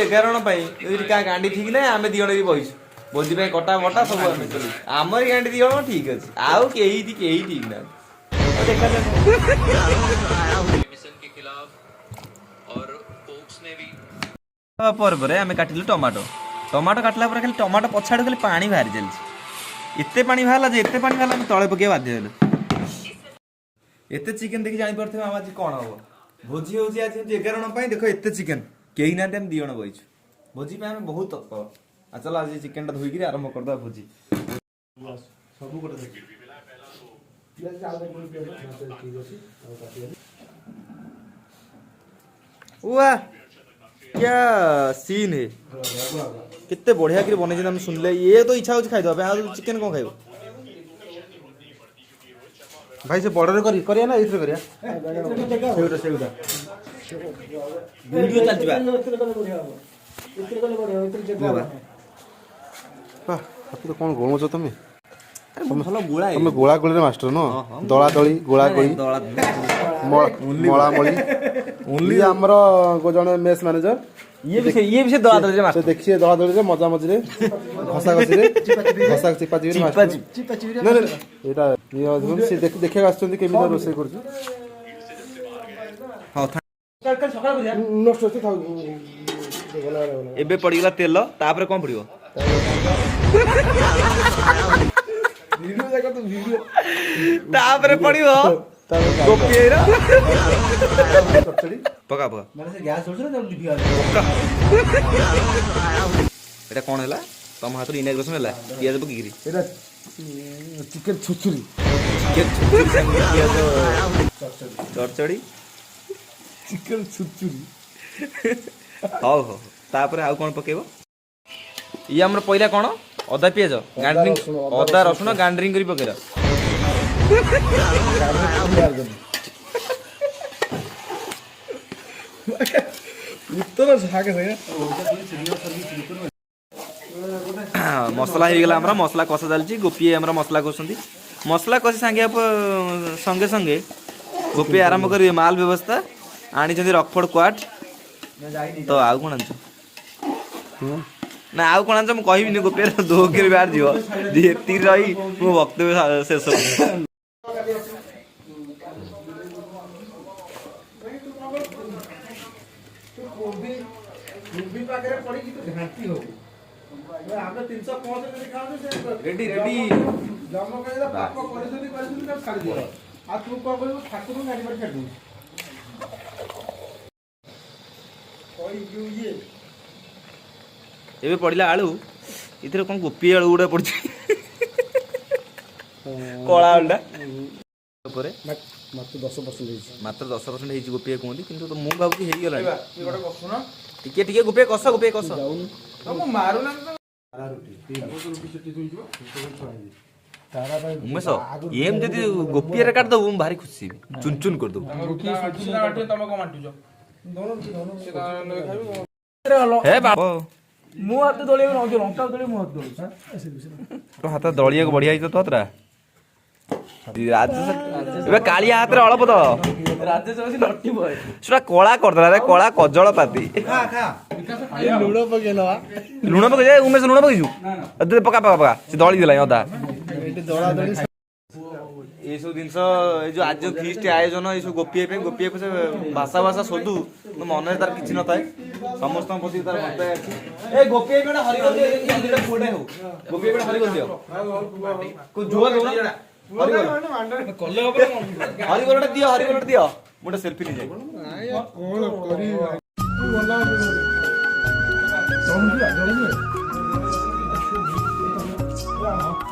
11 जन क्या गांडी ठीक ना आम दी जन भी बहिशु भोजी कटा बटा सब आमरी गांडी दी जन ठीक अच्छे आउ कहीं ठीक ना देखा पर आम काटिलु टमाटो टमाटो काटला खाली टमाटो पछाड़ खाली पानी बाहरी चलती एते पानी बाहर एते पानी बाहर तले पके बाध्य एते चिकेन देखि जानी पड़थे हम आज कोन हो भोजी हो आज 11 जन पई देखो एते चिकेन केही ना हम 2 जन बइछु भोजी पे हम बहुत तत्पर आ चल आज चिकेन टा धोई के आरंभ कर दा भोजी सब कोटे देख वाह क्या सीन है कितने बढ़िया कि बने हम सुनले ये तो इच्छा हो खाई दो चिकेन कौन खाइब भाई से बॉर्डर करिया ना इथरे करिया सेउटा वीडियो चल जिबा वाह आप तो कोन गोळमो छ तमे भलो गोळा तमे गोळा गोळी रे मास्टर नो दळा दळी गोळा गोळी मोळा मोळी ओनली हमरो को जने मेस मैनेजर ये भी से दळा दळी रे मास्टर देखिए दळा दळी रे मजा मजी रे घसा घसी रे घसा चिपा चिपी रे मास्टर चिपा चिपी रे ना एटा ये से देखिया आछन केमिदा रोसे करछु हां कल सकाळ बरिया नष्ट होते थाउ एबे पड़ीला तेल तापर कोन पड़ियो वीडियो देखो तो वीडियो तापर पड़ियो गोपिएरा पका पका माने से गैस छोड़ ना लिपि एटा कोन हैला तम हाथ इनॉग्रेशन हैला पियाज पकीरी एटा चिकन छुछुरी पियाज चड़चड़ी चिकन छुछुरी हाउ हो तापर आउ कोन पकेबो ये हमर पहिला कोन अदा पियाज गांडरिंग अदा रसुण गांडरिंग करी पकेरा इतना झाके छै मसला हो गला हमरा मसला कसा चलची गोपी हमरा मसला कसंती मसला कसी संगे संगे संगे गोपी आरंभ करी माल व्यवस्था आनी जदी रखफड़ क्वाट तो आउ कोन आंछ ना आउ कोन आंछ म कहिबिनी गोपी दो के बाहर जिवो जेती रही मो वक्तव्य शेष मुंबई पाकरे पड़ी कि तो घाटी हो हमने 365 दिन खाओ से रेडी रेडी जम्मो कहिला पाप परिसुदी तब छाड़ दियो आ तू को बोल ठाकुर गाड़ी पर छाड़ दू कोई क्यों ये एबे पड़िला आलू इथरे कोन गोपी आलू उडा पड़ची कोळा आलूटा ऊपर मात्र 10% ହେଇଛି मात्र 10% ହେଇଛି गोपी कोंदी किंतु तो मु भाबु कि हेई गेला ये गोटे कसुना टिके टिके गोपी कस हम मारू ना तारा रुटी छुट्टी तुइजो तारा भाई उमेश एम जदी गोपी रे काट दबु भारी खुशी चुन चुन कर दबु तमे को माटुजो दोनों से खाइबो हे बाबा मु हाथ दलिया न जो लंका दलिया मु हाथ दलु तो हाथ दलिया को बढ़िया तो तोतरा राजेश कालिया हाथ रे अळप तो राजेश बसी लट्टी बय सुरा कोळा करदला रे कोळा कजळ पाती खा खा लुण पके नवा लुण पके जे उमेश लुण पके छु अदे पका पका पका से दळी देला अदा एटे दळा दळी ए सब जिनस ए जो आज फीस्ट आयोजन ए सब गोपी पे से भाषा भाषा सोदू तो मन तार किछि न थाए समस्त प्रति तार मन पे अछि ए गोपी पे हरि बोल दियो ये फोटे हो गोपी पे हरि बोल दियो को जोर हो ना हरि बोल कल्ले हो हरि बोलटा दियो मोटा सेल्फी नि जाय कोन करी बोला समझ आ